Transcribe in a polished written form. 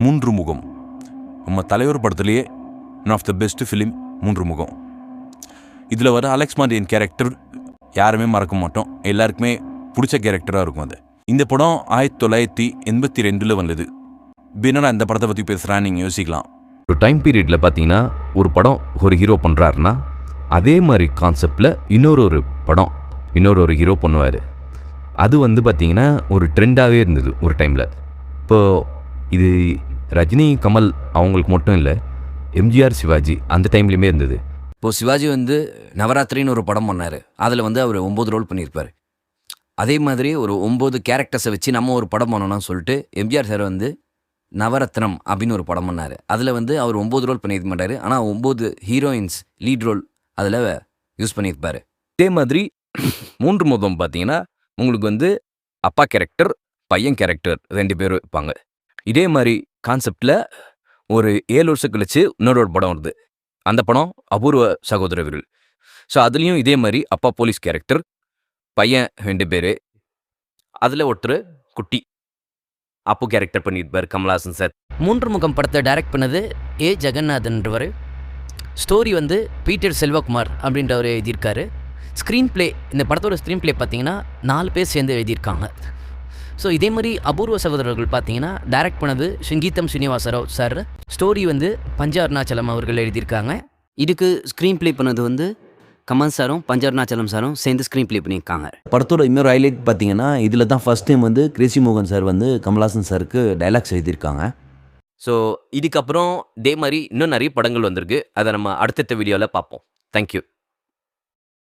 மூன்று முகம். நம்ம தலைவர் படத்துலேயே one of the best film Moondru Mugam. இதில் வர அலெக்ஸ் மாண்டியன் கேரக்டர் யாருமே மறக்க மாட்டோம், எல்லாருக்குமே பிடிச்ச கேரக்டராக இருக்கும் அது. இந்த படம் 1982 வந்தது. பின்னா இந்த படத்தை பற்றி பேசுகிறான்னு நீங்கள் யோசிக்கலாம். ஒரு டைம் பீரியடில் பார்த்தீங்கன்னா ஒரு படம் ஒரு ஹீரோ பண்ணுறாருன்னா அதே மாதிரி கான்செப்டில் இன்னொரு படம் இன்னொரு ஹீரோ பண்ணுவார். அது பார்த்தீங்கன்னா ஒரு ட்ரெண்டாகவே இருந்தது ஒரு டைமில். இப்போது இது ரஜினி கமல் அவங்களுக்கு மட்டும் இல்லை, எம்ஜிஆர் சிவாஜி அந்த டைம்லேயுமே இருந்தது. இப்போது சிவாஜி நவராத்திரின்னு ஒரு படம் பண்ணார். அதில் அவர் 9 ரோல் பண்ணியிருப்பார். அதே மாதிரி ஒரு 9 கேரக்டர்ஸை வச்சு நம்ம ஒரு படம் பண்ணணும்னு சொல்லிட்டு எம்ஜிஆர் சார் நவரத்னம் அப்படின்னு ஒரு படம் பண்ணார். அதில் அவர் 9 ரோல் பண்ணியிருக்க மாட்டார், ஆனால் 9 ஹீரோயின்ஸ் லீட் ரோல் அதில் யூஸ் பண்ணியிருப்பார். இதே மாதிரி மூன்று முகம் பார்த்தீங்கன்னா உங்களுக்கு அப்பா கேரக்டர் பையன் கேரக்டர் 2 பேரும் இருப்பாங்க. இதே மாதிரி கான்செப்டில் ஒரு 7 வருஷம் கழிச்சு இன்னொரு படம் வருது. அந்த படம் அபூர்வ சகோதரர்கள். ஸோ அதுலேயும் இதே மாதிரி அப்பா போலீஸ் கேரக்டர், பையன் 2 பேர். அதில் ஒருத்தர் குட்டி அப்பு கேரக்டர் பண்ணியிருப்பார் கமல்ஹாசன் சார். மூன்று முகம் படத்தை டைரக்ட் பண்ணது ஏ ஜெகநாதன்றவர். ஸ்டோரி பீட்டர் செல்வகுமார் அப்படின்றவர் எழுதியிருக்காரு. ஸ்க்ரீன் பிளே, இந்த படத்தோட ஸ்க்ரீன் பிளே பார்த்தீங்கன்னா 4 பேர் சேர்ந்து எழுதியிருக்காங்க. ஸோ இதே மாதிரி அபூர்வ சகோதரர்கள் பார்த்தீங்கன்னா டைரக்ட் பண்ணது சங்கீதம் ஸ்ரீனிவாசராவ் சார். ஸ்டோரி பஞ்ச அருணாச்சலம் அவர்கள் எழுதியிருக்காங்க. இதுக்கு ஸ்க்ரீன் ப்ளே பண்ணது கமல் சாரும் பஞ்ச அருணாச்சலம் சாரும் சேர்ந்து ஸ்க்ரீன் ப்ளே பண்ணியிருக்காங்க. படத்தோட இன்னொரு ஹைலைட் பார்த்தீங்கன்னா இதில் தான் ஃபஸ்ட் டைம் கிரேசி மோகன் சார் கமல்ஹாசன் சாருக்கு டைலாக்ஸ் எழுதியிருக்காங்க. ஸோ இதுக்கப்புறம் இதே மாதிரி இன்னும் நிறைய படங்கள் வந்திருக்கு. அதை நம்ம அடுத்தடுத்த வீடியோவில் பார்ப்போம். தேங்க்யூ.